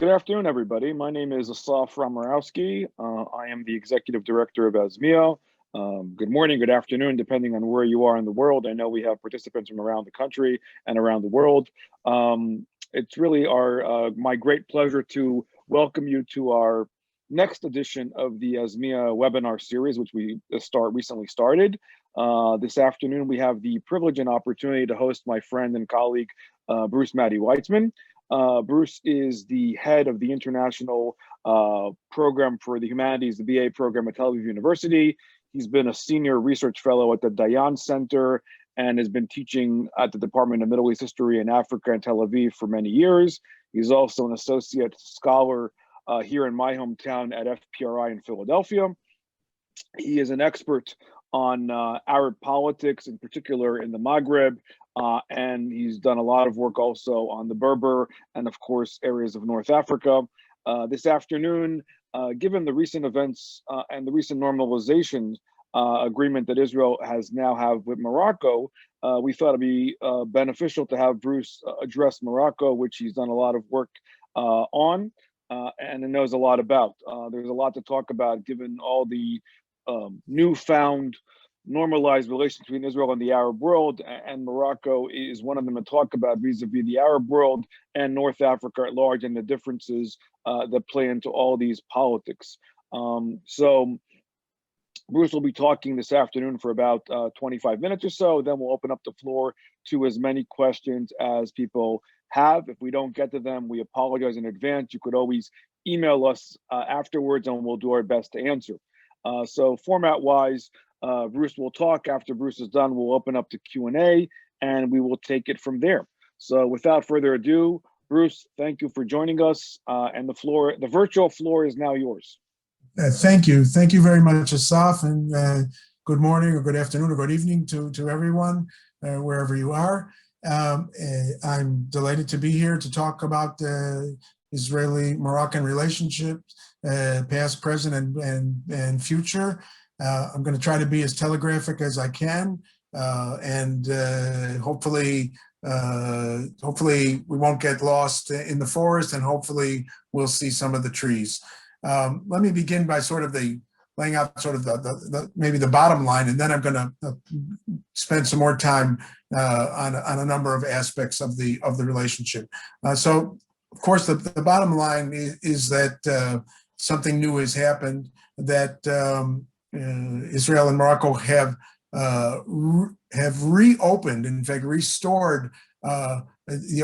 Good afternoon, everybody. My name is Asaf Ramorowski. I am the executive director of ASMIA. Good morning, good afternoon, depending on where you are in the world. I know we have participants from around the country and around the world. It's really my great pleasure to welcome you to our next edition of the ASMIA webinar series, which we recently started. This afternoon, we have the privilege and opportunity to host my friend and colleague, Bruce Matty Weitzman. Bruce is the head of the International Program for the Humanities, the BA program at Tel Aviv University. He's been a senior research fellow at the Dayan Center and has been teaching at the Department of Middle East History and Africa in Tel Aviv for many years. He's also an associate scholar here in my hometown at FPRI in Philadelphia. He is an expert on Arab politics, in particular in the Maghreb, and he's done a lot of work also on the Berber and, of course, areas of North Africa. This afternoon, given the recent events and the recent normalization agreement that Israel has now have with Morocco, we thought it'd be beneficial to have Bruce address Morocco, which he's done a lot of work on and knows a lot about. There's a lot to talk about given all the newfound normalized relations between Israel and the Arab world, and Morocco is one of them to talk about vis-a-vis the Arab world and North Africa at large and the differences that play into all these politics. So Bruce will be talking this afternoon for about 25 minutes or so. Then we'll open up the floor to as many questions as people have. If we don't get to them, we apologize in advance. You could always email us afterwards and we'll do our best to answer. So format-wise, Bruce will talk. After Bruce is done, we'll open up to Q&A and we will take it from there. So without further ado, Bruce, thank you for joining us. And the virtual floor is now yours. Thank you. Thank you very much, Asaf, and good morning or good afternoon or good evening to everyone, wherever you are. I'm delighted to be here to talk about the Israeli-Moroccan relationship, past, present, and future. I'm going to try to be as telegraphic as I can, and hopefully we won't get lost in the forest, and hopefully we'll see some of the trees. Let me begin by sort of laying out sort of maybe the bottom line, and then I'm going to spend some more time on a number of aspects of the relationship. So, of course, the bottom line is that something new has happened, that Israel and Morocco have reopened, in fact, restored the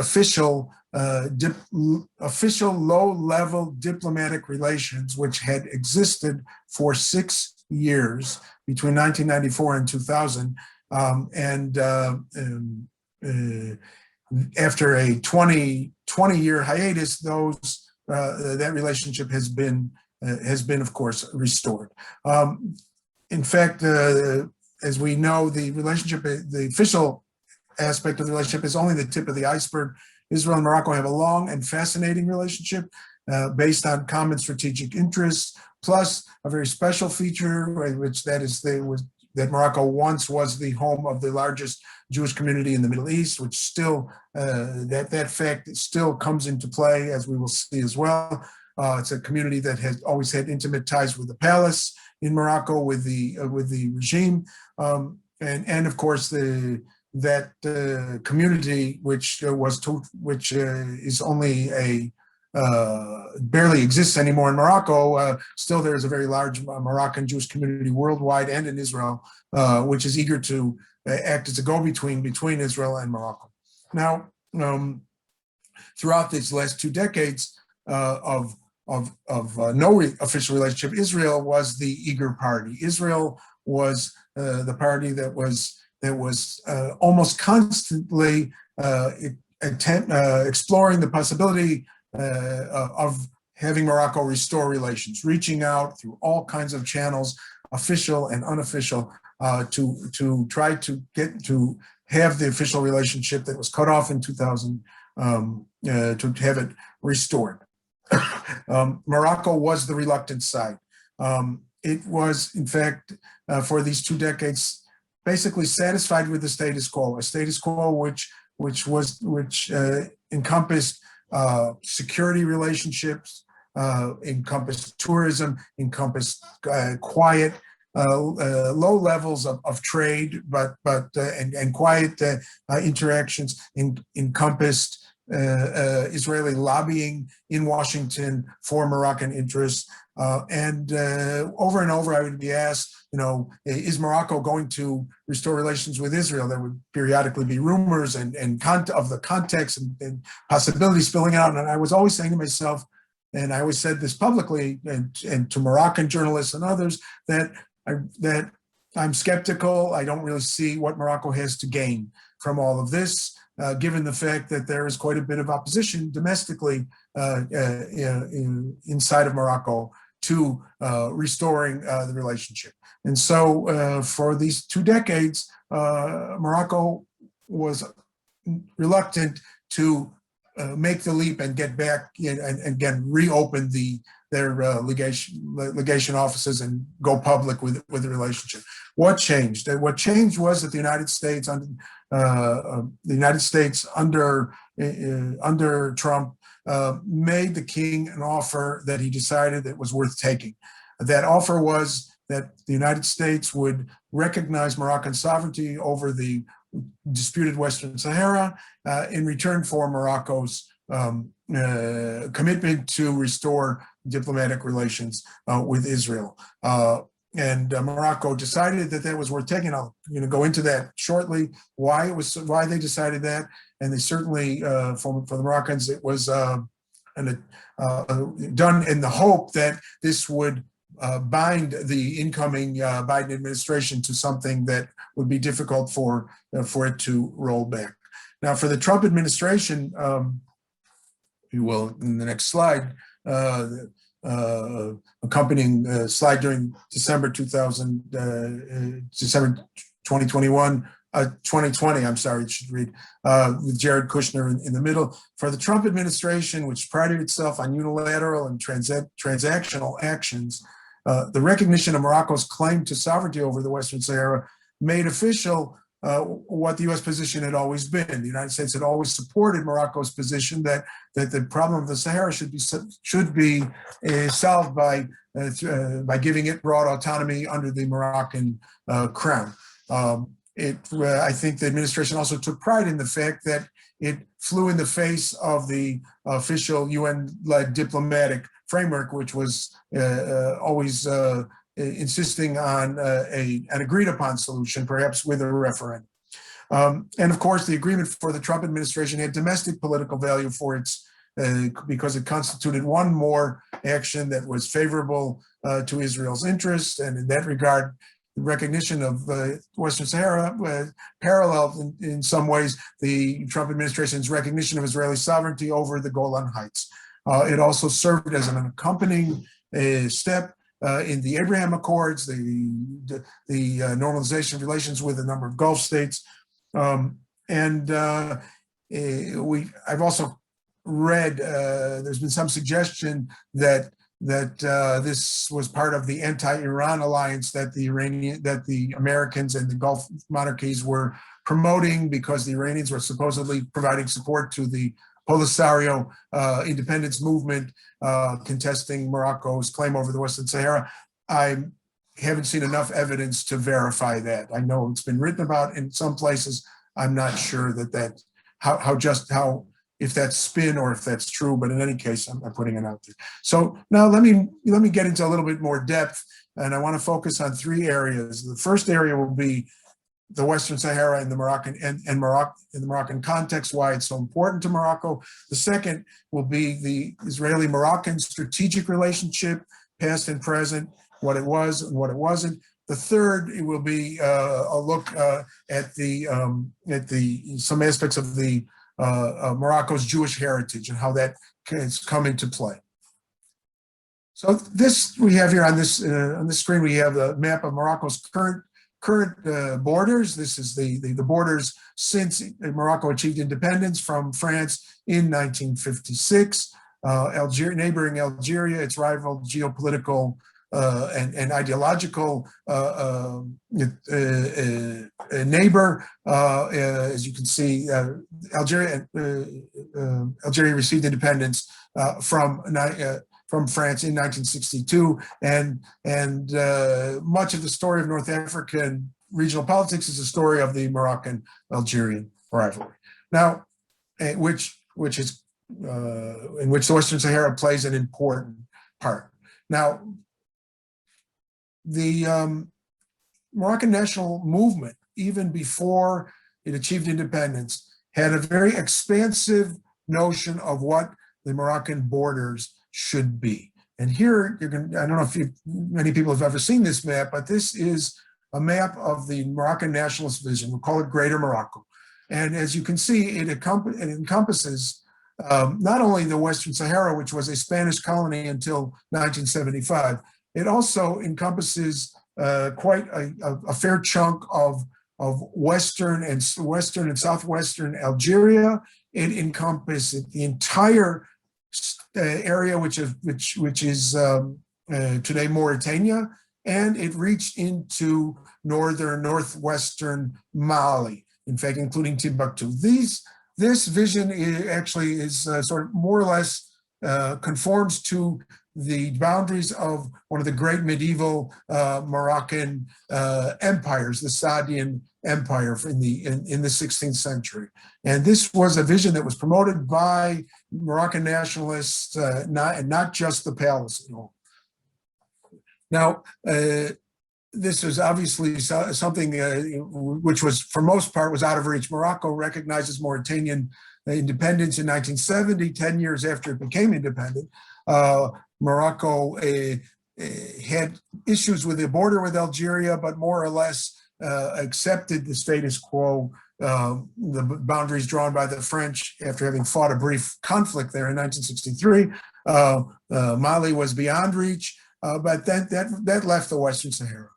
official low-level diplomatic relations, which had existed for 6 years between 1994 and 2000, after a 20-year hiatus, that relationship has been, of course, restored. In fact, as we know, the relationship, the official aspect of the relationship is only the tip of the iceberg. Israel and Morocco have a long and fascinating relationship based on common strategic interests, plus a very special feature, which that Morocco once was the home of the largest Jewish community in the Middle East, which still, that fact still comes into play, as we will see as well. It's a community that has always had intimate ties with the palace in Morocco, with the regime, and of course that community, which is only barely exists anymore in Morocco. Still, there is a very large Moroccan Jewish community worldwide and in Israel, which is eager to act as a go-between between Israel and Morocco. Now, throughout these last 2 decades of no official relationship, Israel was the eager party. Israel was the party that was almost constantly exploring the possibility of having Morocco restore relations, reaching out through all kinds of channels, official and unofficial, to try to have the official relationship that was cut off in 2000, to have it restored. Morocco was the reluctant side. It was, in fact, for these 2 decades, basically satisfied with the status quo, a status quo which encompassed security relationships, encompass tourism, encompass quiet, low levels of trade, and quiet interactions, encompassed Israeli lobbying in Washington for Moroccan interests. And over and over, I would be asked, is Morocco going to restore relations with Israel? There would periodically be rumors of the context and possibilities spilling out. And I was always saying to myself, and I always said this publicly and to Moroccan journalists and others, that I'm skeptical. I don't really see what Morocco has to gain from all of this, given the fact that there is quite a bit of opposition domestically inside of Morocco to restoring the relationship. And so for these 2 decades, Morocco was reluctant to make the leap and get back and again reopen their legation offices and go public with the relationship. What changed? What changed was that the United States under Trump made the king an offer that he decided that was worth taking. That offer was that the United States would recognize Moroccan sovereignty over the disputed Western Sahara in return for Morocco's commitment to restore diplomatic relations with Israel. And Morocco decided that was worth taking. I'll go into that shortly, why they decided that. And they certainly, for the Moroccans, it was done in the hope that this would bind the incoming Biden administration to something that would be difficult for it to roll back. Now, for the Trump administration, if you will, in the next slide, accompanying slide during December 2021, 2020, I'm sorry, it should read, with Jared Kushner in the middle. For the Trump administration, which prided itself on unilateral and transactional actions, the recognition of Morocco's claim to sovereignty over the Western Sahara made official what the U.S. position had always been. The United States had always supported Morocco's position that the problem of the Sahara should be solved by giving it broad autonomy under the Moroccan crown. I think the administration also took pride in the fact that it flew in the face of the official UN-led diplomatic framework, which was always insisting on an agreed-upon solution, perhaps with a referendum. And of course, the agreement for the Trump administration had domestic political value for its because it constituted one more action that was favorable to Israel's interests, and in that regard, the recognition of Western Sahara paralleled in some ways the Trump administration's recognition of Israeli sovereignty over the Golan Heights. It also served as an accompanying step in the Abraham Accords, the normalization of relations with a number of Gulf states. I've also read, there's been some suggestion that this was part of the anti-Iran alliance that the Americans and the Gulf monarchies were promoting, because the Iranians were supposedly providing support to the Polisario independence movement, contesting Morocco's claim over the Western Sahara. I haven't seen enough evidence to verify that. I know it's been written about in some places. I'm not sure if that's spin or if that's true, but in any case, I'm putting it out there. So now let me get into a little bit more depth, and I want to focus on 3 areas. The first area will be the Western Sahara and the Moroccan in the Moroccan context, why it's so important to Morocco. The second will be the Israeli-Moroccan strategic relationship, past and present, what it was and what it wasn't. The third, it will be a look at some aspects of the Morocco's Jewish heritage and how that has come into play. So this we have here on this screen, we have a map of Morocco's current borders. This is the borders since Morocco achieved independence from France in 1956. Neighboring Algeria, its rival geopolitical and ideological neighbor. As you can see, Algeria received independence from France in 1962, and much of the story of North African regional politics is a story of the Moroccan-Algerian rivalry. Now, which is in which the Western Sahara plays an important part. Now, the Moroccan national movement, even before it achieved independence, had a very expansive notion of what the Moroccan borders should be. And here, I don't know if many people have ever seen this map, but this is a map of the Moroccan nationalist vision. We'll call it Greater Morocco. And as you can see, it encompasses not only the Western Sahara, which was a Spanish colony until 1975, it also encompasses quite a fair chunk of Western and Southwestern Algeria. It encompasses the entire area which is today Mauritania, and it reached into northwestern Mali, in fact, including Timbuktu. This vision is sort of more or less conforms to the boundaries of one of the great medieval Moroccan empires, the Saadian Empire in the 16th century. And this was a vision that was promoted by Moroccan nationalists, not just the palace. Now, this was obviously something which was, for most part, was out of reach. Morocco recognizes Mauritanian independence in 1970, 10 years after it became independent. Morocco had issues with the border with Algeria, but more or less accepted the status quo, the boundaries drawn by the French after having fought a brief conflict there in 1963. Mali was beyond reach, but that left the Western Sahara.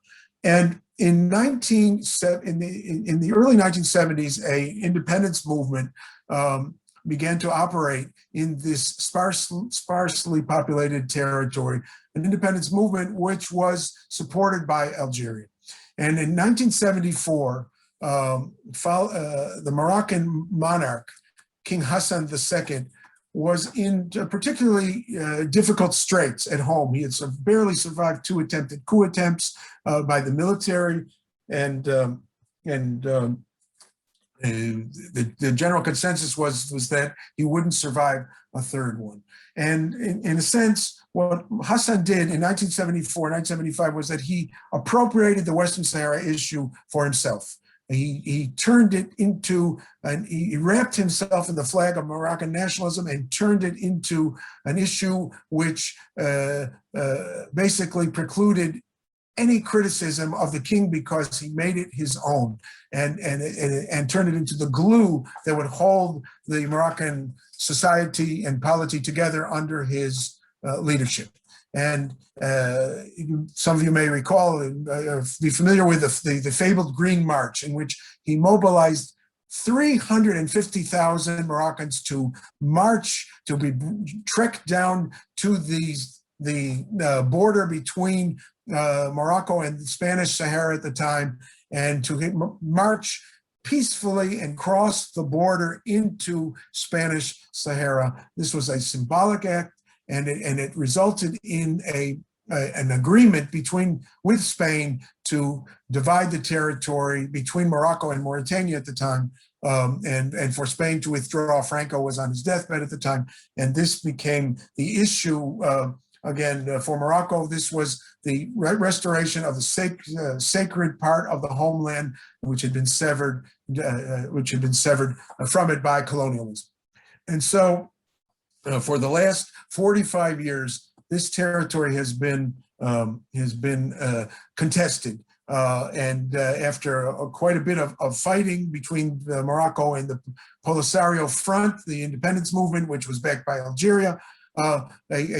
And in the early 1970s, a independence movement began to operate in this sparsely populated territory, an independence movement which was supported by Algeria. And in 1974, the Moroccan monarch, King Hassan II, was in particularly difficult straits at home. He had barely survived 2 attempted coup attempts by the military, and the general consensus was that he wouldn't survive a third one. And in a sense, what Hassan did in 1974, 1975 was that he appropriated the Western Sahara issue for himself. He turned it into, and he wrapped himself in the flag of Moroccan nationalism and turned it into an issue which basically precluded any criticism of the king because he made it his own and turned it into the glue that would hold the Moroccan society and polity together under his leadership. And some of you may recall, be familiar with the fabled Green March, in which he mobilized 350,000 Moroccans to march, to be trekked down to the border between Morocco and the Spanish Sahara at the time, and to march peacefully and cross the border into Spanish Sahara. This was a symbolic act, and it resulted in an agreement with Spain to divide the territory between Morocco and Mauritania at the time, and for Spain to withdraw. Franco was on his deathbed at the time, and this became the issue. Again, for Morocco, this was the restoration of the sacred part of the homeland, which had been severed from it by colonialism. And so, for the last 45 years, this territory has been contested. And after quite a bit of fighting between Morocco and the Polisario Front, the independence movement, which was backed by Algeria, a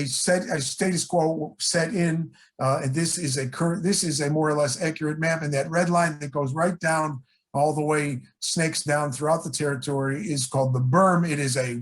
status quo set in, and this is a more or less accurate map. And that red line that goes right down all the way, snakes down throughout the territory, is called the berm. It is a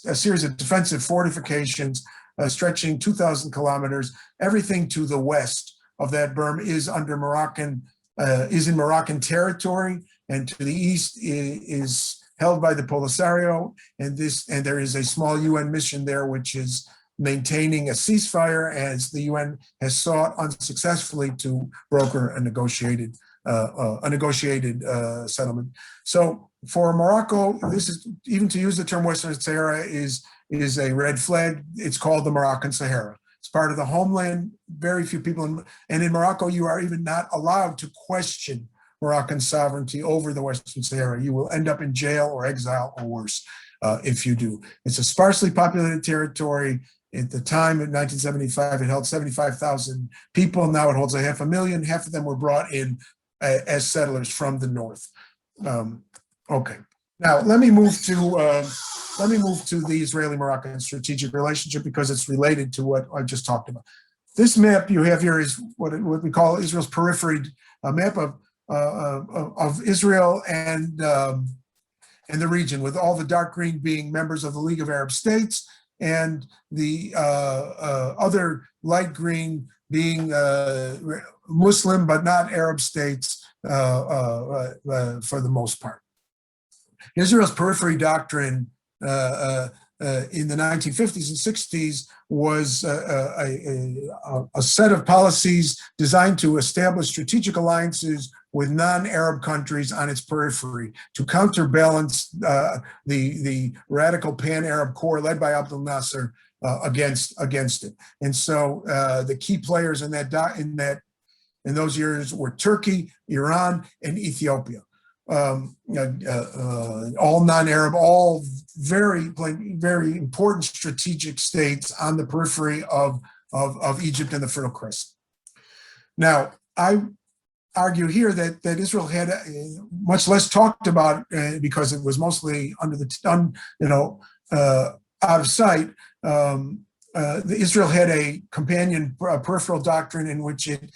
a series of defensive fortifications stretching 2,000 kilometers. Everything to the west of that berm is under Moroccan, is in Moroccan territory, and to the east is held by the Polisario, and there is a small UN mission there which is maintaining a ceasefire, as the UN has sought unsuccessfully to broker a negotiated settlement. So for Morocco, this is, even to use the term Western Sahara is a red flag. It's called the Moroccan Sahara. It's part of the homeland. Very few people, and in Morocco, you are even not allowed to question Moroccan sovereignty over the Western Sahara. You will end up in jail or exile or worse if you do. It's a sparsely populated territory. At the time, in 1975, it held 75,000 people. Now it holds 500,000. Half of them were brought in as settlers from the north. Okay. Now let me move to the Israeli-Moroccan strategic relationship, because it's related to what I just talked about. This map you have here is what we call Israel's periphery, a map of Israel and the region, with all the dark green being members of the League of Arab States, and the other light green being Muslim but not Arab states for the most part. Israel's periphery doctrine in the 1950s and 60s was a set of policies designed to establish strategic alliances with non-Arab countries on its periphery to counterbalance the radical pan-Arab core led by Abdel Nasser against it. And so the key players in those years were Turkey, Iran, and Ethiopia. All non-Arab, all very important strategic states on the periphery of Egypt and the Fertile Crescent. Now, I argue here that Israel had much less talked about because it was mostly out of sight. Israel had a companion peripheral doctrine in which it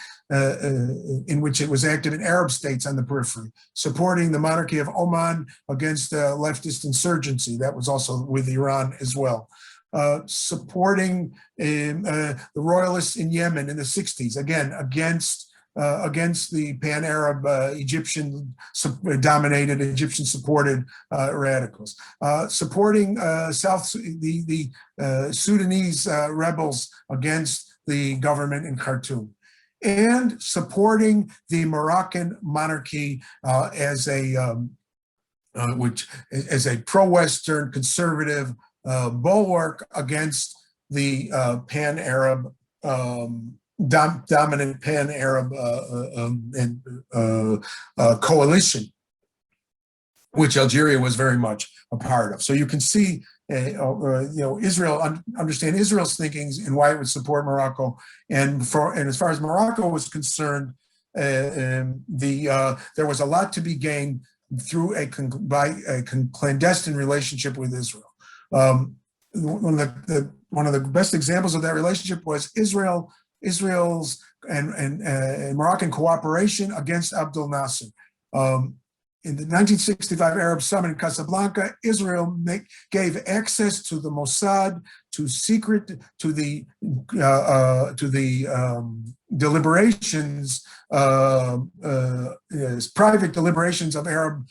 was active in Arab states on the periphery, supporting the monarchy of Oman against leftist insurgency. That was also with Iran as well. Supporting the royalists in Yemen in the 60s, again, against the pan-Arab Egyptian-dominated, Egyptian-supported radicals, supporting the Sudanese rebels against the government in Khartoum, and supporting the Moroccan monarchy as a pro-Western conservative bulwark against the pan-Arab dominant pan-Arab coalition, which Algeria was very much a part of. So you can see, Israel, understand Israel's thinkings and why it would support Morocco. And as far as Morocco was concerned, there was a lot to be gained through a clandestine relationship with Israel. One of the best examples of that relationship was Israel's and Moroccan cooperation against Abdel Nasser. In the 1965 Arab Summit in Casablanca, Israel gave access to the Mossad, to the deliberations, private deliberations of Arab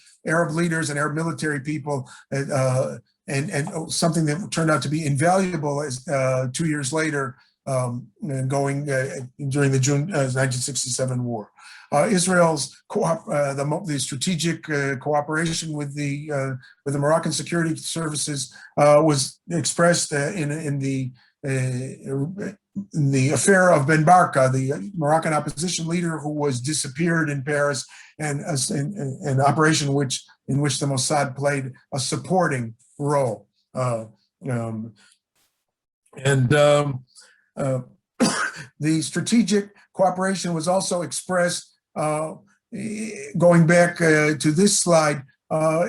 leaders and Arab military people, and something that turned out to be invaluable as 2 years later, during the June 1967 war. Israel's the strategic cooperation with the Moroccan security services was expressed in the affair of Ben Barka, the Moroccan opposition leader who was disappeared in Paris, and an operation in which the Mossad played a supporting role. The strategic cooperation was also expressed, going back to this slide.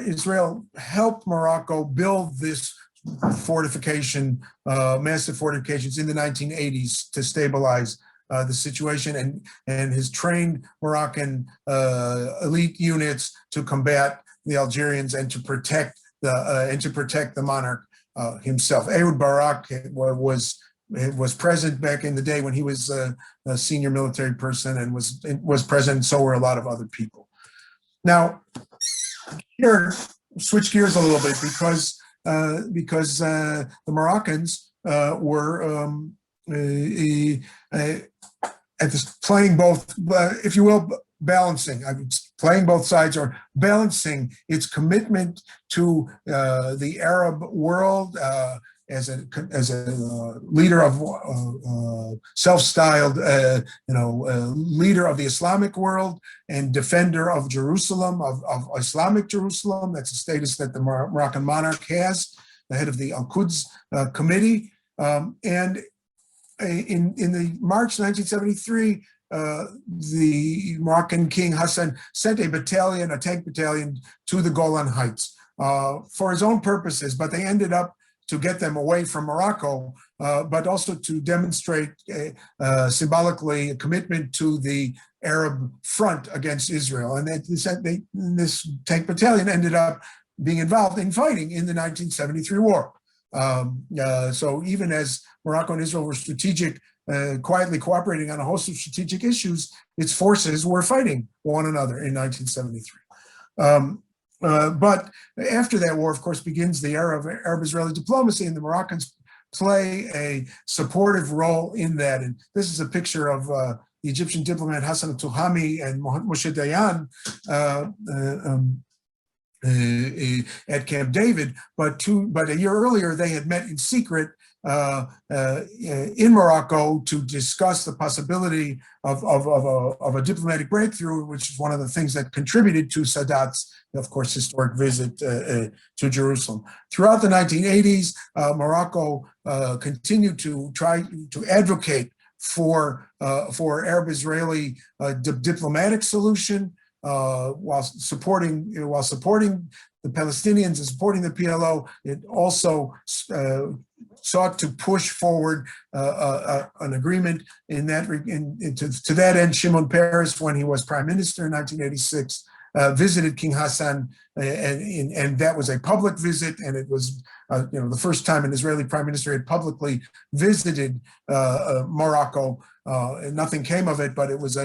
Israel helped Morocco build this massive fortifications in the 1980s to stabilize the situation, and has trained Moroccan elite units to combat the Algerians and to protect the monarch himself. Ehud Barak was was present back in the day when he was a senior military person and was present. And so were a lot of other people. Now, here, switch gears a little bit because the Moroccans were at this playing both, if you will, balancing, playing both sides or balancing its commitment to the Arab world as a leader of self-styled, leader of the Islamic world and defender of Jerusalem, of Islamic Jerusalem. That's a status that the Moroccan monarch has, the head of the Al-Quds committee. And in the March 1973, the Moroccan king Hassan sent a tank battalion to the Golan Heights for his own purposes, but they ended up to get them away from Morocco, but also to demonstrate symbolically a commitment to the Arab front against Israel. And this tank battalion ended up being involved in fighting in the 1973 war. So even as Morocco and Israel were quietly cooperating on a host of strategic issues, its forces were fighting one another in 1973. But after that war, of course, begins the era of Arab-Israeli diplomacy, and the Moroccans play a supportive role in that. And this is a picture of the Egyptian diplomat Hassan Touhami and Moshe Dayan at Camp David, but a year earlier they had met in secret in Morocco to discuss the possibility of a diplomatic breakthrough, which is one of the things that contributed to Sadat's, of course, historic visit to Jerusalem. Throughout the 1980s, Morocco continued to try to advocate for Arab-Israeli diplomatic solution, while supporting the Palestinians and supporting the PLO. It also sought to push forward an agreement to that end. Shimon Peres, when he was prime minister in 1986, visited King Hassan, and that was a public visit, and it was the first time an Israeli prime minister had publicly visited Morocco. And nothing came of it, but it was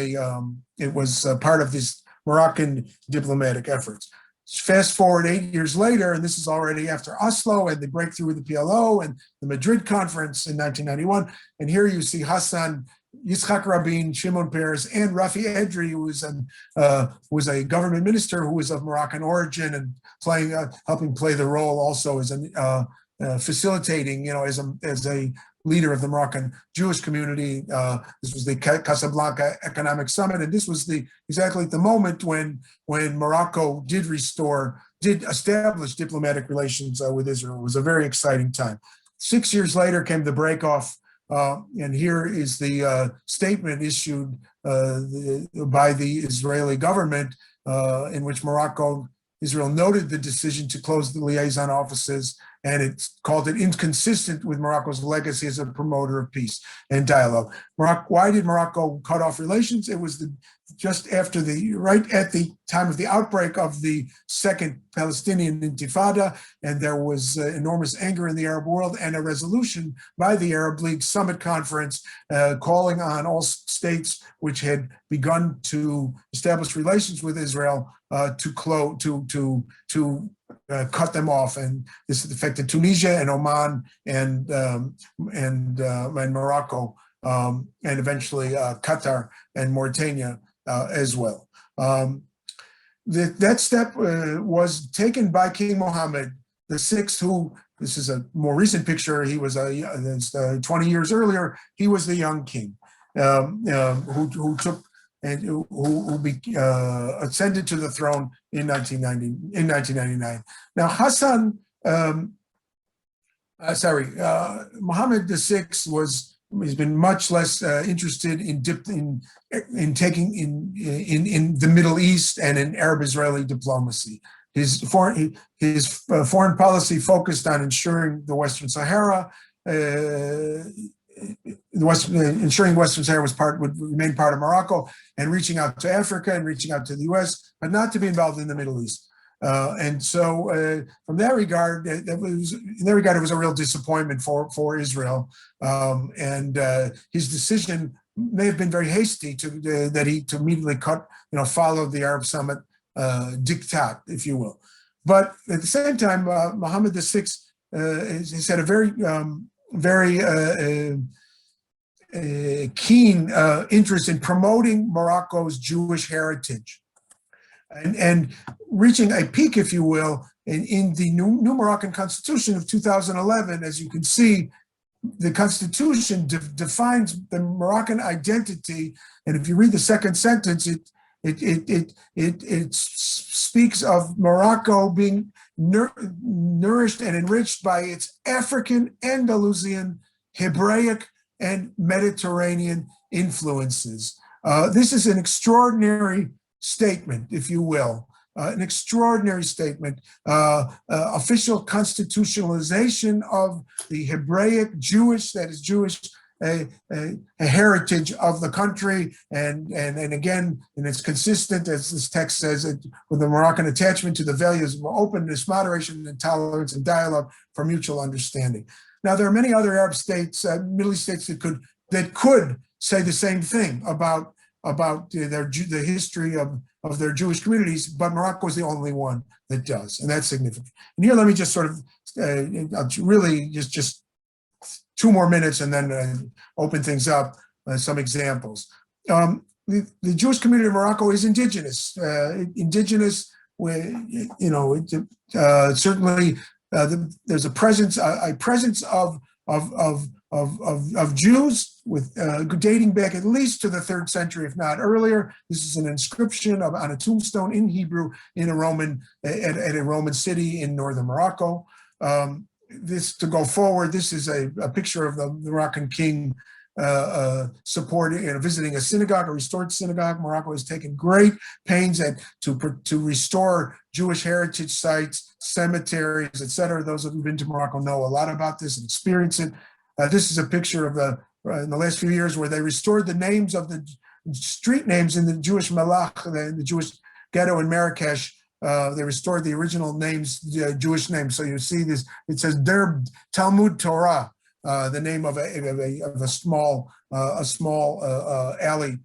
part of this Moroccan diplomatic efforts. Fast forward 8 years later, and this is already after Oslo and the breakthrough with the PLO and the Madrid conference in 1991. And here you see Hassan, Yitzhak Rabin, Shimon Peres, and Rafi Edri, who was a government minister who was of Moroccan origin and helping play the role also as facilitating, as a leader of the Moroccan Jewish community. This was the Casablanca Economic Summit, and this was exactly the moment when Morocco did establish diplomatic relations with Israel. It was a very exciting time. 6 years later came the breakoff, and here is the statement issued by the Israeli government, in which Israel noted the decision to close the liaison offices, and it called it inconsistent with Morocco's legacy as a promoter of peace and dialogue. Why did Morocco cut off relations? It was right at the time of the outbreak of the second Palestinian Intifada, and there was enormous anger in the Arab world, and a resolution by the Arab League Summit Conference calling on all states which had begun to establish relations with Israel to cut them off, and this affected Tunisia and Oman and Morocco, and eventually Qatar and Mauritania as well. That step was taken by King Mohammed VI, who, this is a more recent picture, he was 20 years earlier, he was the young king who took and who ascended to the throne in 1999. Now, Mohammed VI has been much less interested in the Middle East and in Arab-Israeli diplomacy. His foreign policy focused on ensuring the Western Sahara. Ensuring Western Sahara would remain part of Morocco, and reaching out to Africa and reaching out to the US, but not to be involved in the Middle East. And so from that regard, it was a real disappointment for Israel. And his decision may have been very hasty to immediately follow the Arab Summit diktat, if you will. But at the same time, Mohammed VI has had a very keen interest in promoting Morocco's Jewish heritage and reaching a peak, if you will, in the new Moroccan Constitution of 2011. As you can see, the Constitution defines the Moroccan identity, and if you read the second sentence, it speaks of Morocco being nourished and enriched by its African, Andalusian, Hebraic, and Mediterranean influences. This is an extraordinary statement, if you will, an extraordinary statement, official constitutionalization of the Hebraic Jewish, that is Jewish, a heritage of the country, and again, and it's consistent, as this text says, with the Moroccan attachment to the values of openness, moderation, and tolerance, and dialogue for mutual understanding. Now, there are many other Arab states, Middle East states that could say the same thing about the history of their Jewish communities, but Morocco is the only one that does, and that's significant. And here, let me just sort of really just 2 more minutes and then open things up, some examples. The Jewish community of Morocco is indigenous. Certainly there's a presence of Jews dating back at least to the 3rd century, if not earlier. This is an inscription on a tombstone in Hebrew in a Roman city in northern Morocco. This, to go forward, this is a picture of the Moroccan king visiting a synagogue, a restored synagogue. Morocco has taken great pains to restore Jewish heritage sites, cemeteries, etc. Those who have been to Morocco know a lot about this and experience it. This is a picture of in the last few years where they restored the names of the street names in the Jewish Malach, the Jewish ghetto in Marrakesh. They restored the original names, Jewish names. So you see this, it says Der Talmud Torah, the name of a small alley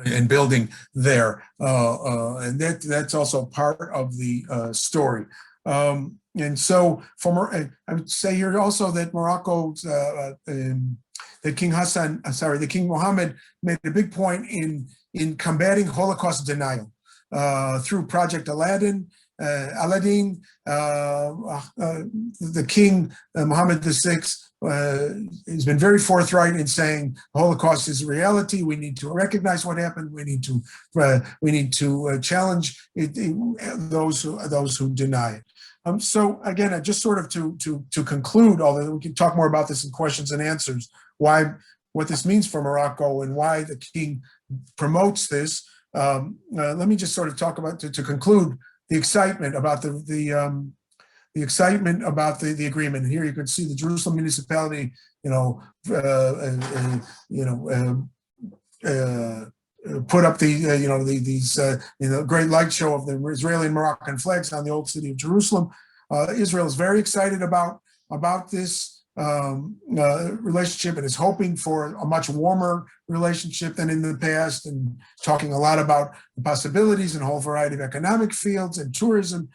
and building there. And that's also part of the story. And so I would say here also that Morocco's, that King Mohammed made a big point in combating Holocaust denial through Project Aladdin. The King, Mohammed VI, has been very forthright in saying the Holocaust is a reality. We need to recognize what happened. We need to challenge those who deny it. So again, just sort of to conclude, although we can talk more about this in questions and answers, what this means for Morocco and why the king promotes this. Let me just sort of talk about, to conclude, the excitement about the excitement about the agreement. And here you can see the Jerusalem municipality, put up these great light show of the Israeli and Moroccan flags on the old city of Jerusalem. Israel is very excited about this relationship and is hoping for a much warmer relationship than in the past, and talking a lot about the possibilities in a whole variety of economic fields and tourism.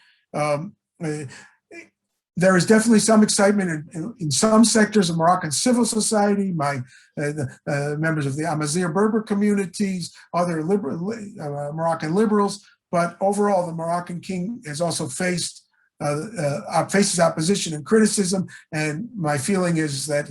There is definitely some excitement in some sectors of Moroccan civil society, members of the Amazigh Berber communities, other Moroccan liberals, but overall the Moroccan king has also faces opposition and criticism, and my feeling is that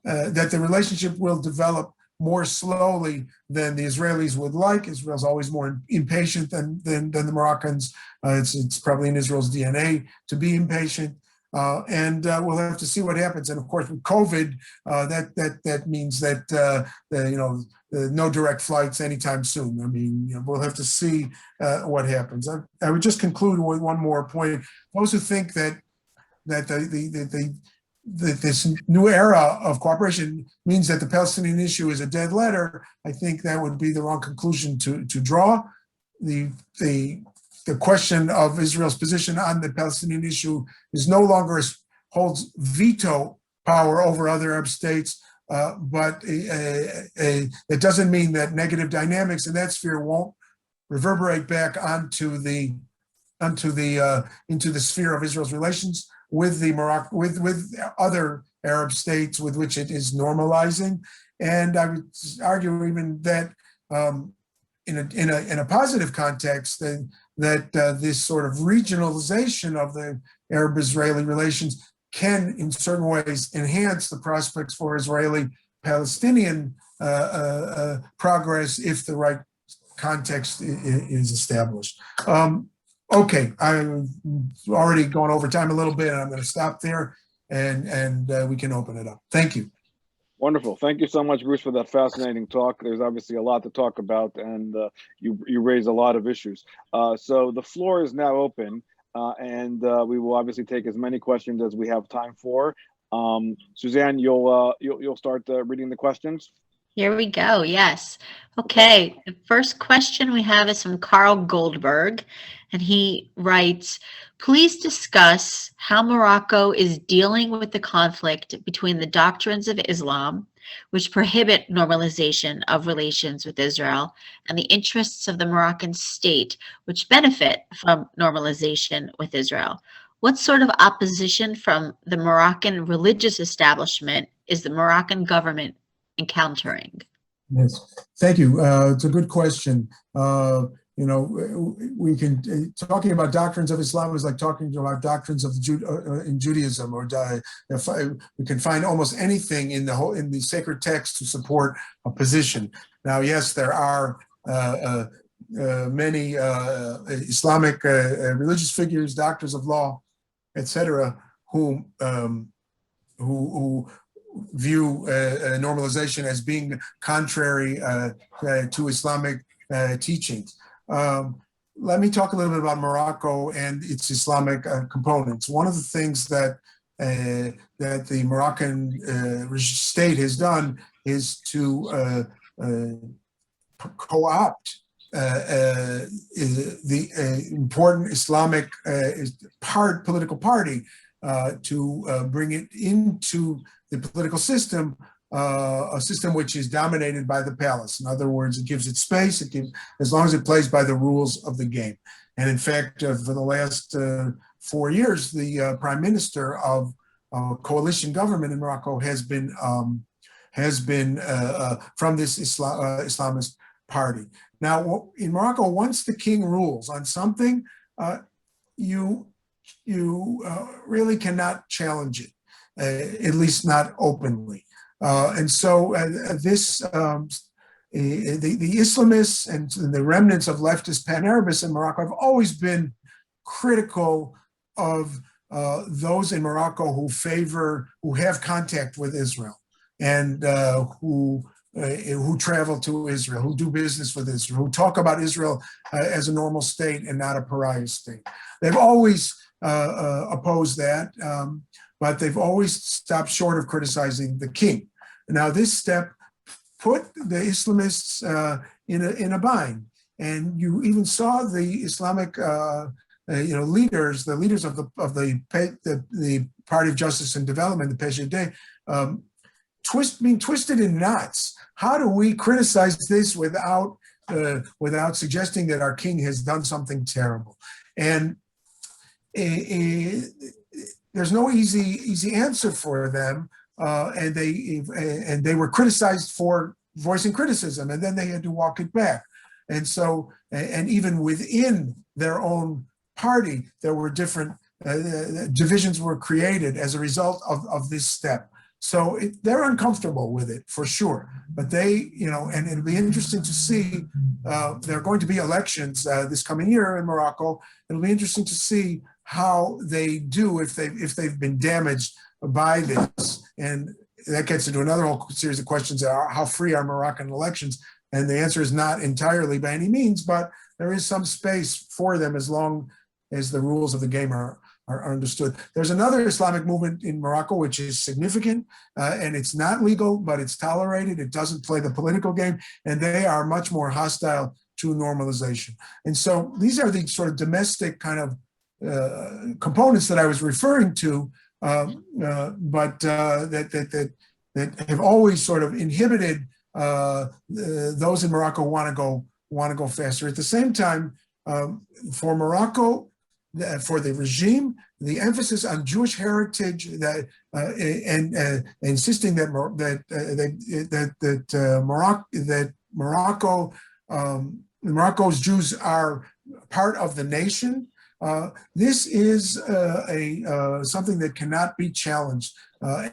that the relationship will develop more slowly than the Israelis would like. Israel's always more impatient than the Moroccans. It's probably in Israel's DNA to be impatient, and we'll have to see what happens. And of course, with COVID, that means that no direct flights anytime soon. I mean, we'll have to see what happens. I would just conclude with one more point. Those who think that this new era of cooperation means that the Palestinian issue is a dead letter, I think that would be the wrong conclusion to draw. The question of Israel's position on the Palestinian issue is no longer holds veto power over other Arab states, but it doesn't mean that negative dynamics in that sphere won't reverberate back into the sphere of Israel's relations with with other Arab states with which it is normalizing. And I would argue even that in a positive context, that this sort of regionalization of the Arab-Israeli relations can, in certain ways, enhance the prospects for Israeli-Palestinian progress if the right context is established. Okay, I've already gone over time a little bit, and I'm going to stop there, and we can open it up. Thank you. Wonderful. Thank you so much, Bruce, for that fascinating talk. There's obviously a lot to talk about, and you raise a lot of issues. So the floor is now open, and we will obviously take as many questions as we have time for. Suzanne, you'll start reading the questions. Here we go. Yes. Okay. The first question we have is from Carl Goldberg, and he writes, please discuss how Morocco is dealing with the conflict between the doctrines of Islam, which prohibit normalization of relations with Israel, and the interests of the Moroccan state, which benefit from normalization with Israel. What sort of opposition from the Moroccan religious establishment is the Moroccan government encountering? Yes, thank you. It's a good question. You know, we can talking about doctrines of Islam is like talking about doctrines of in Judaism, or we can find almost anything in the sacred text to support a position. Now, yes, there are many Islamic religious figures, doctors of law, etc., who view normalization as being contrary to Islamic teachings. Let me talk a little bit about Morocco and its Islamic components. One of the things that the Moroccan state has done is to co-opt the important Islamic political party to bring it into the political system, a system which is dominated by the palace. In other words, it gives it space, as long as it plays by the rules of the game. And in fact, for the last 4 years, the prime minister of a coalition government in Morocco has been from this Islamist party. Now, in Morocco, once the king rules on something, you really cannot challenge it. At least not openly. And so the Islamists and the remnants of leftist pan-Arabists in Morocco have always been critical of those in Morocco who have contact with Israel, and who travel to Israel, who do business with Israel, who talk about Israel as a normal state and not a pariah state. They've always opposed that. But they've always stopped short of criticizing the king. Now, this step put the Islamists in a bind, and you even saw the Islamic, leaders, the leaders of the Party of Justice and Development, the PJD, being twisted in knots. How do we criticize this without suggesting that our king has done something terrible? And there's no easy answer for them, and they were criticized for voicing criticism, and then they had to walk it back. And so, and even within their own party, there were different divisions were created as a result of this step. So they're uncomfortable with it for sure. But they, and it'll be interesting to see. There are going to be elections this coming year in Morocco. It'll be interesting to see how they do if they've been damaged by this. And that gets into another whole series of questions: how free are Moroccan elections? And the answer is not entirely by any means, but there is some space for them as long as the rules of the game are understood. There's another Islamic movement in Morocco which is significant, and it's not legal, but it's tolerated. It doesn't play the political game, and they are much more hostile to normalization. And so these are the sort of domestic kind of components that I was referring to, but that have always sort of inhibited those in Morocco want to go faster. At the same time, for Morocco, for the regime, the emphasis on Jewish heritage and insisting that Morocco's Jews are part of the nation. This is something that cannot be challenged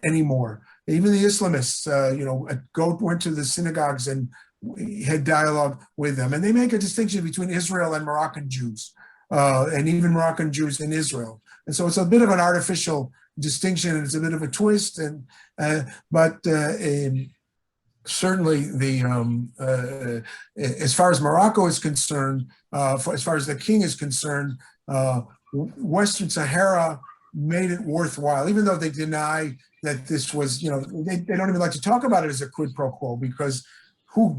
anymore. Even the Islamists, went to the synagogues and had dialogue with them, and they make a distinction between Israel and Moroccan Jews, and even Moroccan Jews in Israel. And so it's a bit of an artificial distinction, and it's a bit of a twist. But certainly, as far as Morocco is concerned, as far as the king is concerned, Western Sahara made it worthwhile, even though they deny that this was, they don't even like to talk about it as a quid pro quo, because who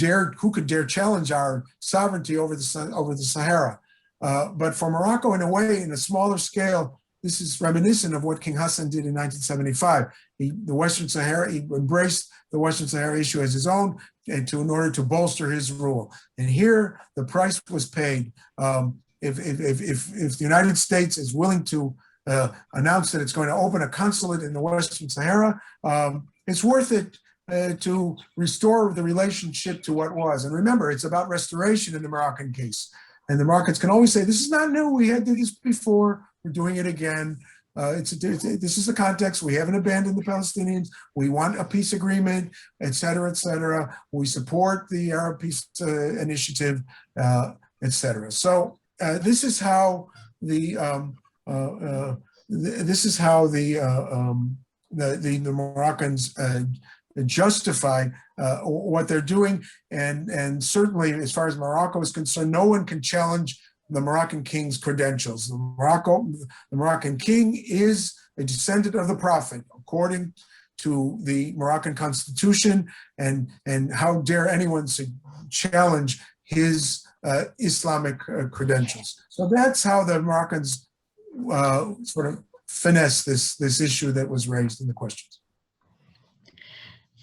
could dare challenge our sovereignty over the Sahara? But for Morocco, in a way, in a smaller scale, this is reminiscent of what King Hassan did in 1975. He embraced the Western Sahara issue as his own, and in order to bolster his rule. And here, the price was paid. If the United States is willing to announce that it's going to open a consulate in the Western Sahara, it's worth it to restore the relationship to what was. And remember, it's about restoration in the Moroccan case. And the Moroccans can always say, this is not new, we had did this before, we're doing it again. This is the context. We haven't abandoned the Palestinians. We want a peace agreement, et cetera, et cetera. We support the Arab Peace Initiative, et cetera. So this is how the Moroccans justify what they're doing, and certainly as far as Morocco is concerned, no one can challenge the Moroccan king's credentials. The Moroccan king is a descendant of the Prophet, according to the Moroccan constitution, and how dare anyone challenge his Islamic credentials. So that's how the Moroccans sort of finesse this issue that was raised in the questions.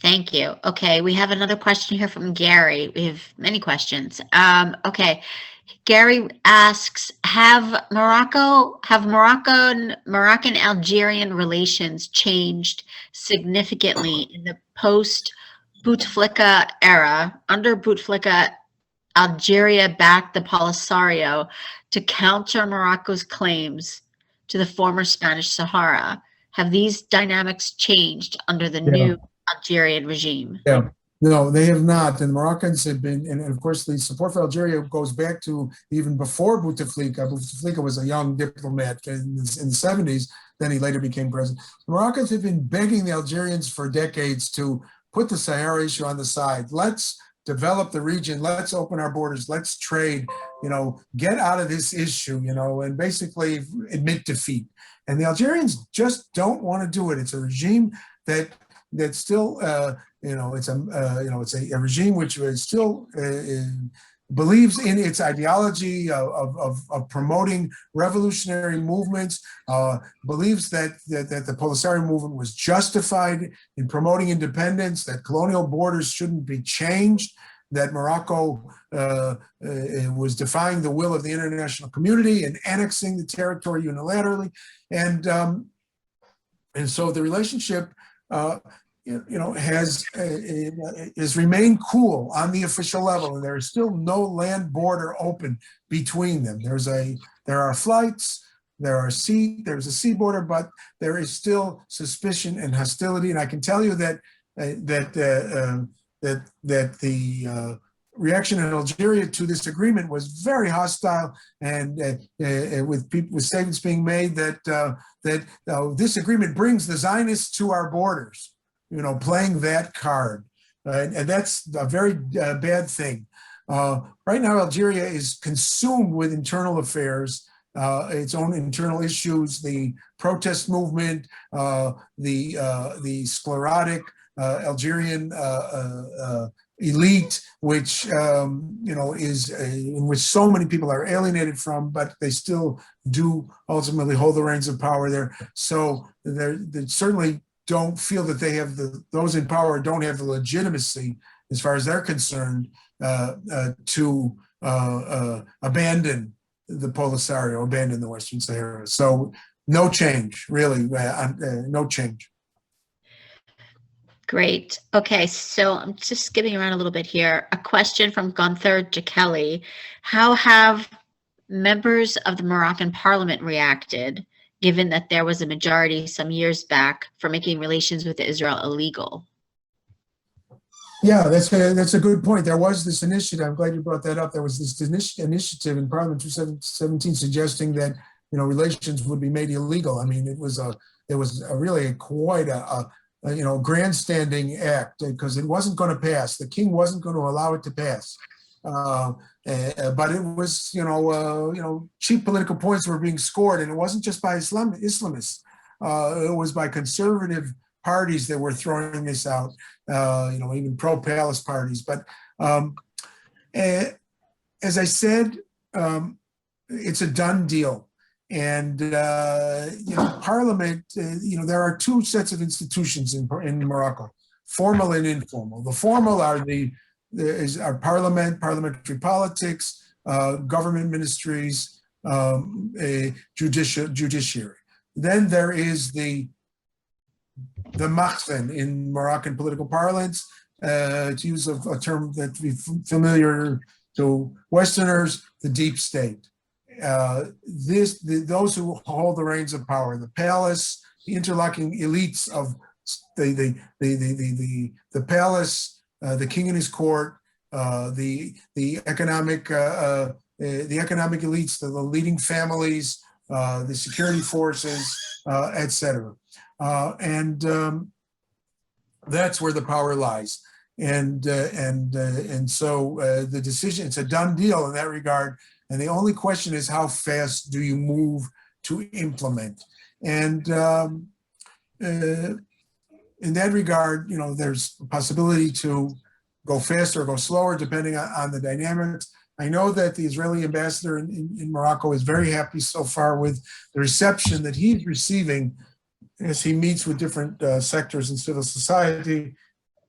Thank you. Okay, we have another question here from Gary. We have many questions. Okay, Gary asks, have Moroccan-Algerian relations changed significantly in the post-Bouteflika era? Under Bouteflika, Algeria backed the Polisario to counter Morocco's claims to the former Spanish Sahara. Have these dynamics changed under the new Algerian regime? Yeah, no, they have not. And Moroccans have been, and of course, the support for Algeria goes back to even before Bouteflika. Bouteflika was a young diplomat in the 70s. Then he later became president. The Moroccans have been begging the Algerians for decades to put the Sahara issue on the side. Let's develop the region. Let's open our borders. Let's trade. Get out of this issue. And basically admit defeat. And the Algerians just don't want to do it. It's a regime that still, it's a regime which still believes in its ideology of promoting revolutionary movements, believes that the Polisario movement was justified in promoting independence, that colonial borders shouldn't be changed, that Morocco was defying the will of the international community and annexing the territory unilaterally. And so the relationship has remained cool on the official level, and there is still no land border open between them. There are flights, there's a sea border, but there is still suspicion and hostility. And I can tell you that the reaction in Algeria to this agreement was very hostile, and with statements being made that this agreement brings the Zionists to our borders. Playing that card. And that's a very bad thing. Right now, Algeria is consumed with internal affairs. its own internal issues, the protest movement, the sclerotic Algerian elite, which is in which so many people are alienated from, but they still do ultimately hold the reins of power there. So they certainly don't feel that they have those in power don't have the legitimacy, as far as they're concerned, to abandon the Polisario, abandon the Western Sahara. So no change, really, no change. Great. Okay, so I'm just skipping around a little bit here. A question from Gunther Jekeli. How have members of the Moroccan parliament reacted, given that there was a majority some years back for making relations with Israel illegal? Yeah, that's a good point. There was this initiative. I'm glad you brought that up. There was this initiative in Parliament 2017 suggesting that relations would be made illegal. I mean, it was really quite a grandstanding act, because it wasn't going to pass. The king wasn't going to allow it to pass. But it was, cheap political points were being scored, and it wasn't just by Islamists. It was by conservative parties that were throwing this out, even pro-palace parties. But as I said, it's a done deal. And, Parliament, there are two sets of institutions in Morocco, formal and informal. The formal are our parliament, parliamentary politics, government ministries, judiciary. Then there is the Mahzen in Moroccan political parlance, to use a term that be familiar to Westerners, the deep state. Those who hold the reins of power, the palace, the interlocking elites of the palace, the king and his court, the economic elites, the leading families, the security forces, etc. And that's where the power lies. And so the decision, it's a done deal in that regard. And the only question is, how fast do you move to implement? And in that regard, there's a possibility to go faster or go slower, depending on the dynamics. I know that the Israeli ambassador in Morocco is very happy so far with the reception that he's receiving as he meets with different sectors in civil society.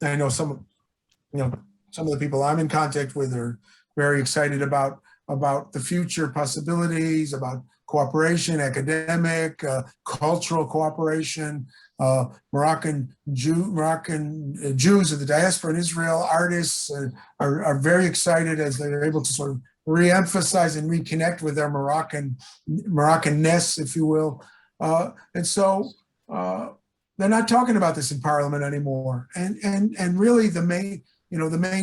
I know some of the people I'm in contact with are very excited about the future possibilities, about cooperation, academic, cultural cooperation. Moroccan Jews of the diaspora in Israel, artists are very excited as they're able to sort of re-emphasize and reconnect with their Moroccanness, if you will. And so they're not talking about this in Parliament anymore. And really the main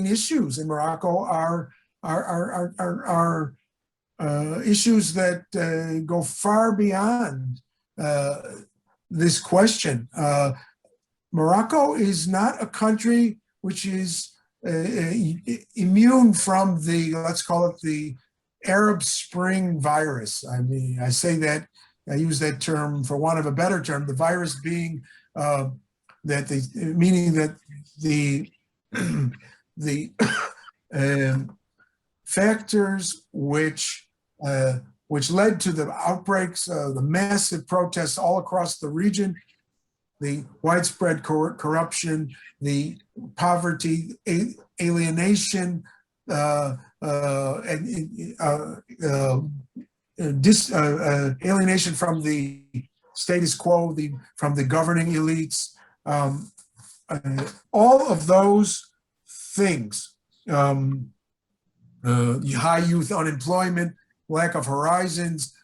issues in Morocco are issues that go far beyond this question. Morocco is not a country which is immune from let's call it the Arab Spring virus. I mean, I use that term for want of a better term, the virus being meaning that the factors which led to the outbreaks, the massive protests all across the region, the widespread corruption, the poverty, alienation, alienation from the status quo, from the governing elites, all of those things. High youth unemployment, lack of horizons,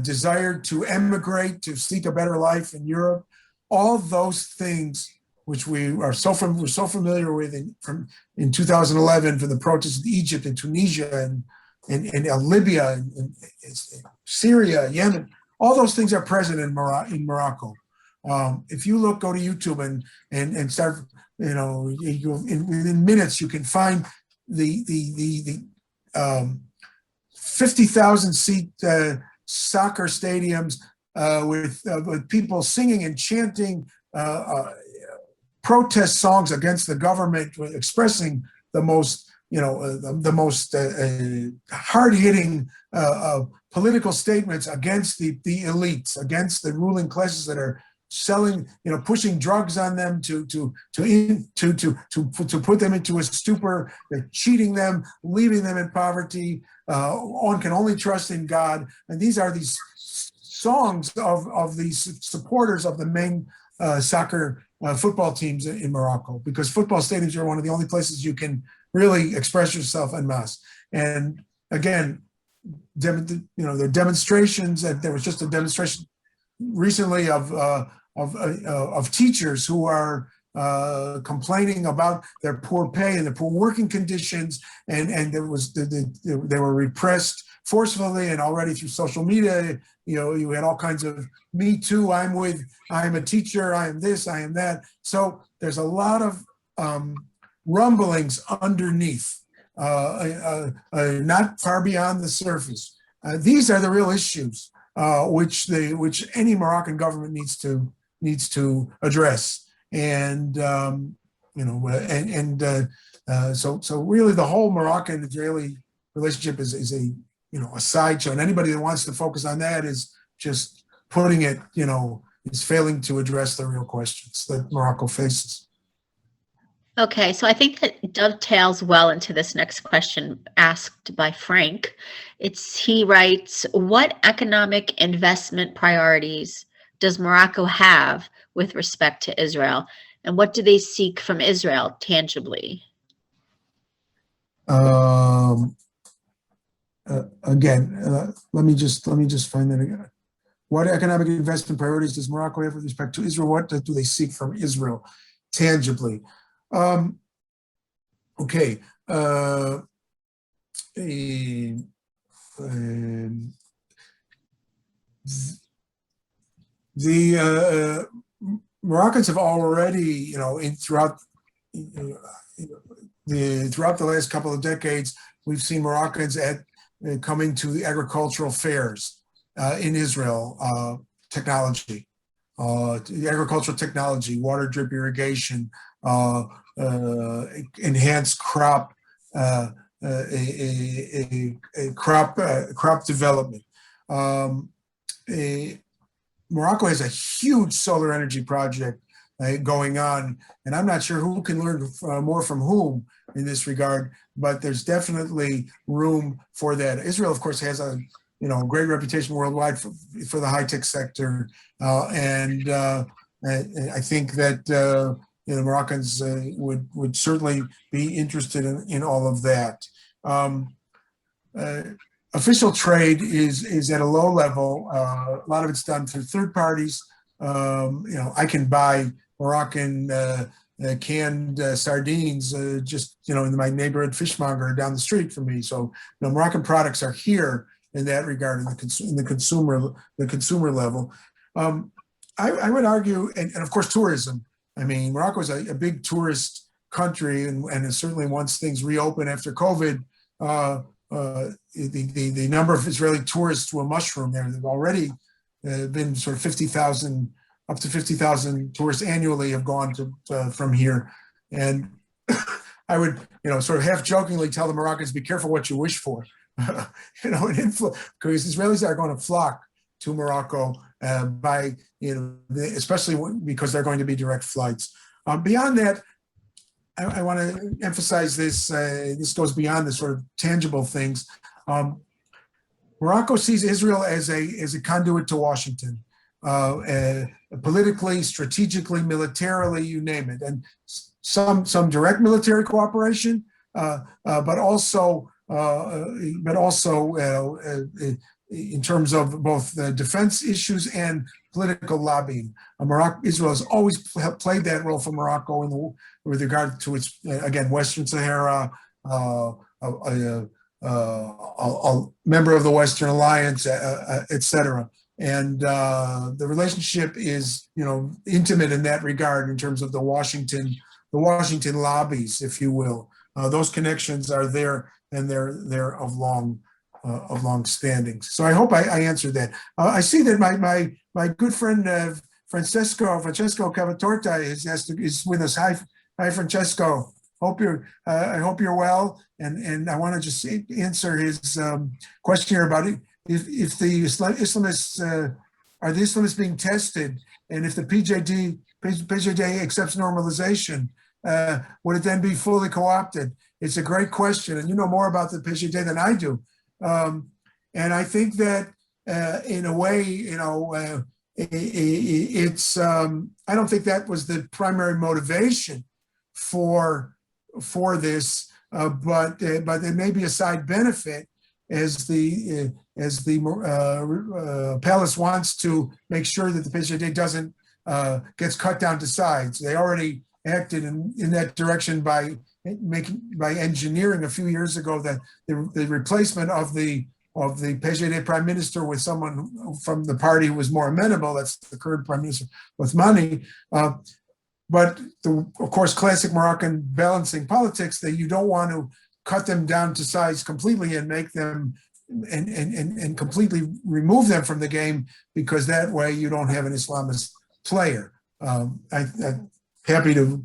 desire to emigrate, to seek a better life in Europe, all those things which we're so familiar with in 2011 for the protests in Egypt and Tunisia and Libya and Syria, Yemen, all those things are present in Morocco. If you go to YouTube and start, within minutes you can find the 50,000 seat soccer stadiums with people singing and chanting protest songs against the government, expressing the most, the most hard-hitting political statements against the elites, against the ruling classes that are selling, pushing drugs on them to put them into a stupor. They're cheating them, leaving them in poverty. One can only trust in God. And these are these songs of these supporters of the main soccer football teams in Morocco, because football stadiums are one of the only places you can really express yourself en masse. And again, the demonstrations, that there was just a demonstration recently of teachers who are complaining about their poor pay and their poor working conditions, and they were repressed forcefully, and already through social media, you had all kinds of "Me Too," I am a teacher, I am this, I am that. So there's a lot of rumblings underneath, not far beyond the surface. These are the real issues which any Moroccan government needs to address, and so really the whole Moroccan-Israeli relationship is a sideshow, and anybody that wants to focus on that is just putting it, is failing to address the real questions that Morocco faces. Okay, so I think that dovetails well into this next question asked by Frank. He writes, what economic investment priorities does Morocco have with respect to Israel, and what do they seek from Israel tangibly? Again, let me just find that again. What economic investment priorities does Morocco have with respect to Israel? What do they seek from Israel tangibly? Okay. The Moroccans have already, throughout the last couple of decades, we've seen Moroccans coming to the agricultural fairs in Israel, technology, agricultural technology, water drip irrigation, enhanced crop crop development. Morocco has a huge solar energy project going on, and I'm not sure who can learn more from whom in this regard, but there's definitely room for that. Israel, of course, has a great reputation worldwide for the high-tech sector, and I think that Moroccans would certainly be interested in all of that. Official trade is at a low level. A lot of it's done through third parties. I can buy Moroccan canned sardines just in my neighborhood fishmonger down the street from me. So Moroccan products are here in that regard in the consumer level. I would argue, and of course tourism. I mean, Morocco is a big tourist country, and certainly once things reopen after COVID, the number of Israeli tourists will mushroom there. They've already been sort of 50,000, up to 50,000 tourists annually have gone to from here. And I would, sort of half jokingly tell the Moroccans, be careful what you wish for, because Israelis are going to flock to Morocco especially because they're going to be direct flights. Beyond that, I want to emphasize this. This goes beyond the sort of tangible things. Morocco sees Israel as a conduit to Washington, politically, strategically, militarily, you name it, and some direct military cooperation, but also in terms of both the defense issues and political lobbying. Israel has always played that role for Morocco with regard to its, again, Western Sahara, a member of the Western Alliance, et cetera. And the relationship is, intimate in that regard in terms of the Washington lobbies, if you will. Those connections are there, and they're of long long standing. So I hope I answered that. I see that my good friend Francesco Cavatorta is with us. Hi, Francesco. I hope you're well, and I want to just answer his question here about it. If the Islamists are the Islamists being tested, and if the PJD accepts normalization, would it then be fully co-opted? It's a great question, and you know more about the PJD than I do. And I think that in a way, it's I don't think that was the primary motivation for this, but there may be a side benefit as the palace wants to make sure that the PJD doesn't gets cut down to sides. They already acted in that direction by engineering a few years ago that the replacement of the PJD prime minister with someone from the party who was more amenable. That's the current prime minister with money. But of course, classic Moroccan balancing politics, that you don't want to cut them down to size completely and make them and completely remove them from the game, because that way you don't have an Islamist player. I'm happy to,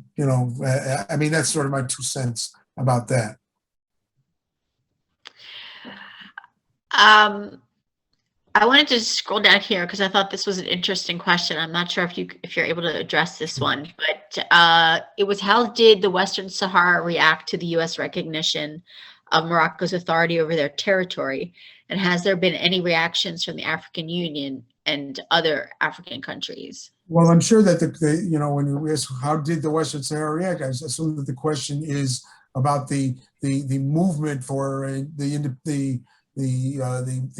I mean, that's sort of my 2 cents about that. I wanted to scroll down here because I thought this was an interesting question. I'm not sure if you're able to address this one, but it was, how did the Western Sahara react to the U.S. recognition of Morocco's authority over their territory? And has there been any reactions from the African Union and other African countries? Well, I'm sure that when you ask how did the Western Sahara react, I assume that the question is about the movement for the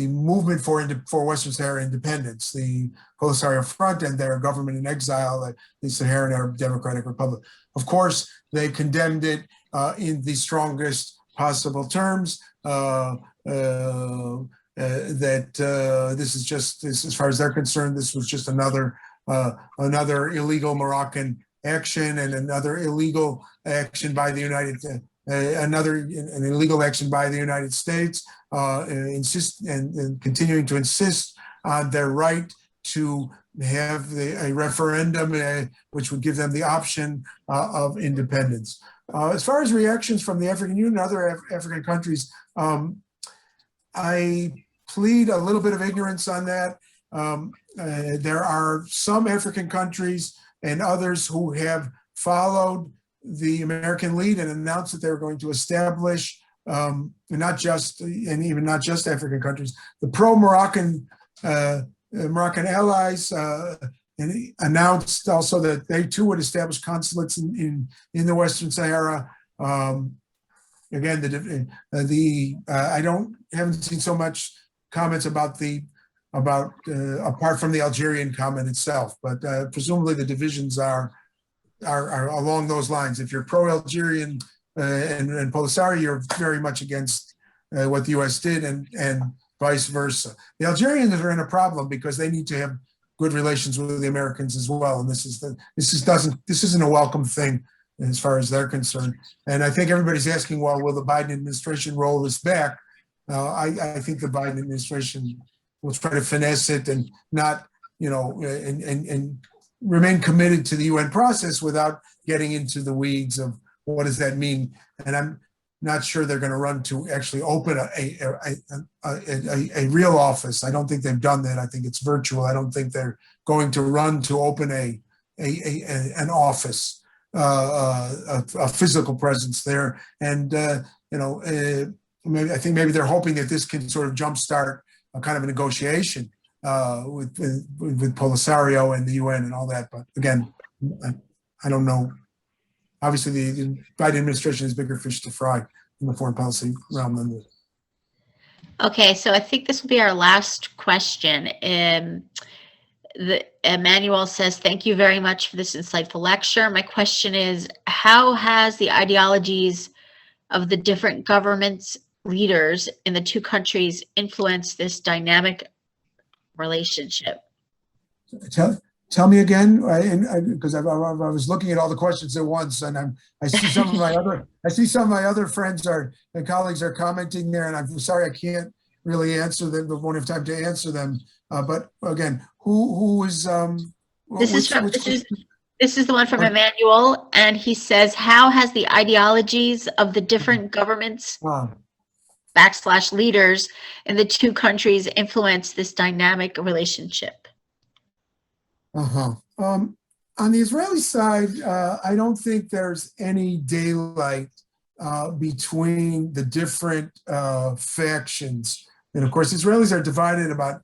movement for Western Sahara independence, the Polisario Front and their government in exile, the Saharan Arab Democratic Republic. Of course, they condemned it in the strongest possible terms. This is just, as far as they're concerned, this was just another illegal Moroccan action and another illegal action by the an illegal action by the United States, and continuing to insist on their right to have a referendum, which would give them the option of independence. As far as reactions from the African Union and other African countries, I plead a little bit of ignorance on that. There are some African countries and others who have followed the American lead and announced that they were going to establish, not just African countries, the pro-Moroccan Moroccan allies, and announced also that they too would establish consulates in the Western Sahara. Again, I haven't seen so much comments about apart from the Algerian comment itself, but presumably the divisions are along those lines. If you're pro-Algerian and Polisario, you're very much against what the U.S. did, and vice versa. The Algerians are in a problem because they need to have good relations with the Americans as well, and this isn't a welcome thing as far as they're concerned. And I think everybody's asking, well, will the Biden administration roll this back? I think the Biden administration will try to finesse it and not, and remain committed to the UN process without getting into the weeds of what does that mean. And I'm not sure they're going to run to actually open a real office. I don't think they've done that. I think it's virtual. I don't think they're going to run to open an office. A physical presence there, and I think maybe they're hoping that this can sort of jumpstart a kind of a negotiation with Polisario and the UN and all that. But again, I don't know. Obviously, the Biden administration has bigger fish to fry in the foreign policy realm than this. Okay, so I think this will be our last question. Emmanuel says, thank you very much for this insightful lecture. My question is, how has the ideologies of the different governments leaders in the two countries influenced this dynamic relationship? Tell me again, because I was looking at all the questions at once, and I see some of my other friends and colleagues are commenting there, and I'm sorry I can't really answer them. We won't have time to answer them. But again, who is This is from, which this is the one from Emmanuel, and he says, how has the ideologies of the different governments / leaders in the two countries influenced this dynamic relationship? On the Israeli side, I don't think there's any daylight between the different factions. And of course, Israelis are divided about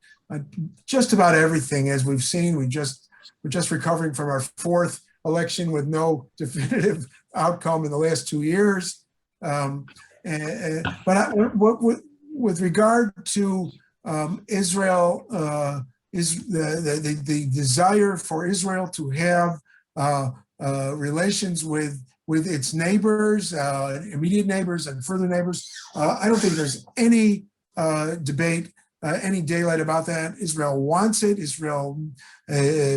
just about everything, as we've seen. We're just recovering from our fourth election with no definitive outcome in the last 2 years. With regard to Israel, is the desire for Israel to have relations with its neighbors, immediate neighbors and further neighbors. I don't think there's any debate, any daylight about that. Israel wants it. Israel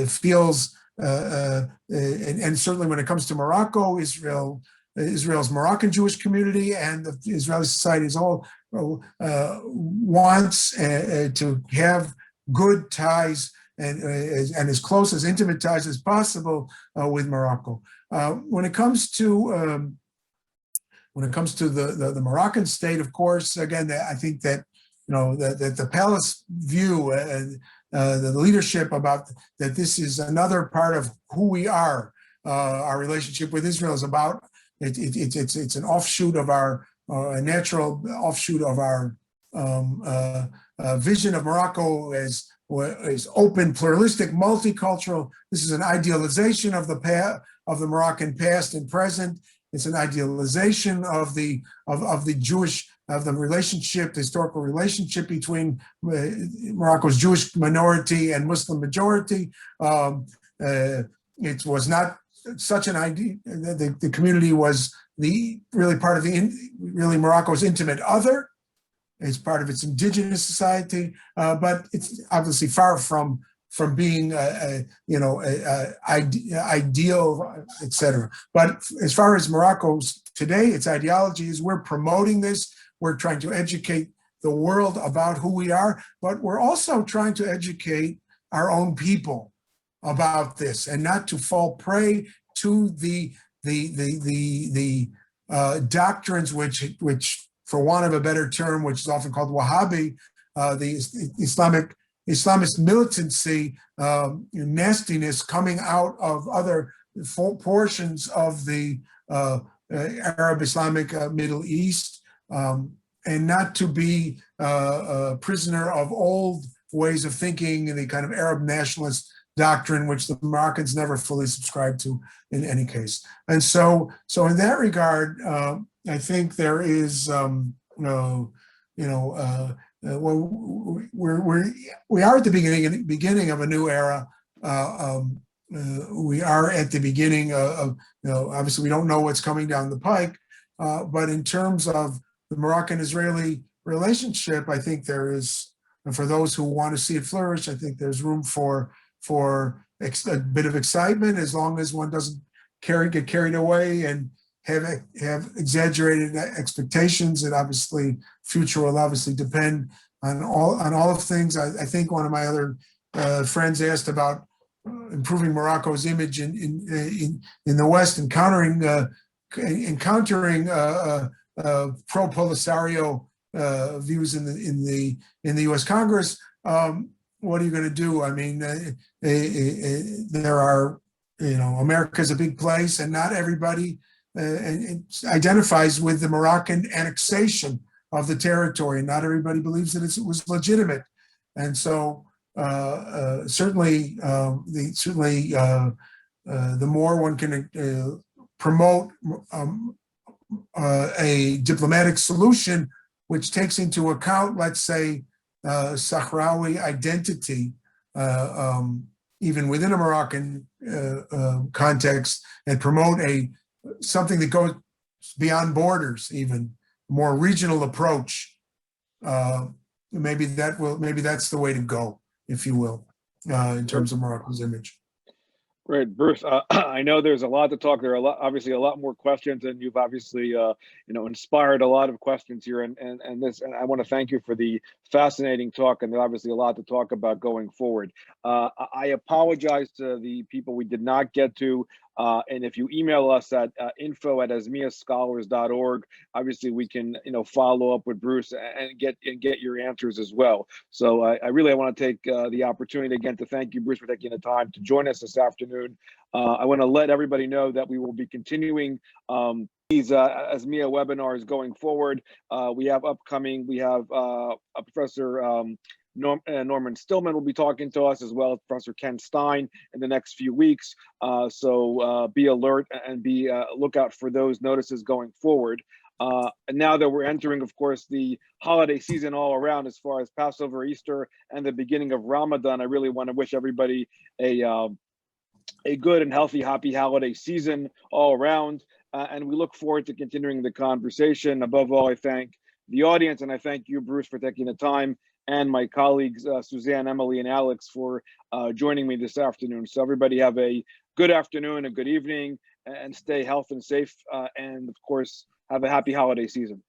feels, and certainly when it comes to Morocco, Israel's Moroccan Jewish community and the Israeli society as a whole wants to have good ties and as close as intimate ties as possible with Morocco. When it comes to the Moroccan state, of course, again, I think that that the palace view, the leadership about that this is another part of who we are. Our relationship with Israel is about it's an offshoot of our a natural offshoot of our vision of Morocco as open, pluralistic, multicultural. This is an idealization of the Moroccan past and present. It's an idealization of the Jewish, of the relationship, the historical relationship between Morocco's Jewish minority and Muslim majority. It was not such an idea. The community was really part of Morocco's intimate other. It's part of its indigenous society, but it's obviously far from being ideal, etc. But as far as Morocco's today, its ideology is we're promoting this. We're trying to educate the world about who we are, but we're also trying to educate our own people about this and not to fall prey to the doctrines which, for want of a better term, which is often called Wahhabi, the Islamist militancy, nastiness coming out of other portions of the Arab Islamic Middle East, and not to be a prisoner of old ways of thinking and the kind of Arab nationalist doctrine, which the Moroccans never fully subscribed to in any case. And so in that regard, I think there is, we are at the beginning of a new era. We are at the beginning of, obviously we don't know what's coming down the pike, but in terms of the Moroccan-Israeli relationship, I think there is, and for those who want to see it flourish, I think there's room for a bit of excitement, as long as one doesn't get carried away and have exaggerated expectations. And obviously, future will obviously depend on all of things. I think one of my other friends asked about improving Morocco's image in the West, encountering pro-Polisario views in the U.S. Congress. What are you going to do? I mean, there are, America's a big place, and not everybody identifies with the Moroccan annexation of the territory. Not everybody believes that it was legitimate, and so certainly the more one can promote a diplomatic solution which takes into account, let's say, Sahrawi identity, even within a Moroccan context, and promote something that goes beyond borders, even more regional approach. Maybe that's the way to go, if you will, in terms of Morocco's image. Great, Bruce. I know there's a lot to talk. There are obviously a lot more questions, and you've obviously, inspired a lot of questions here. And I want to thank you for the fascinating talk. And there's obviously a lot to talk about going forward. I apologize to the people we did not get to. And if you email us at info@asmiascholars.org, obviously we can, follow up with Bruce and get your answers as well. So I really want to take the opportunity again to thank you, Bruce, for taking the time to join us this afternoon. I want to let everybody know that we will be continuing these ASMIA webinars going forward. We have Professor Norman Stillman will be talking to us, as well as Professor Ken Stein in the next few weeks. So be alert and be lookout for those notices going forward. And now that we're entering, of course, the holiday season all around, as far as Passover, Easter, and the beginning of Ramadan, I really want to wish everybody a good and healthy, happy holiday season all around. And we look forward to continuing the conversation. Above all, I thank the audience, and I thank you, Bruce, for taking the time, and my colleagues, Suzanne, Emily, and Alex, for joining me this afternoon. So everybody have a good afternoon, a good evening, and stay healthy and safe. And of course, have a happy holiday season.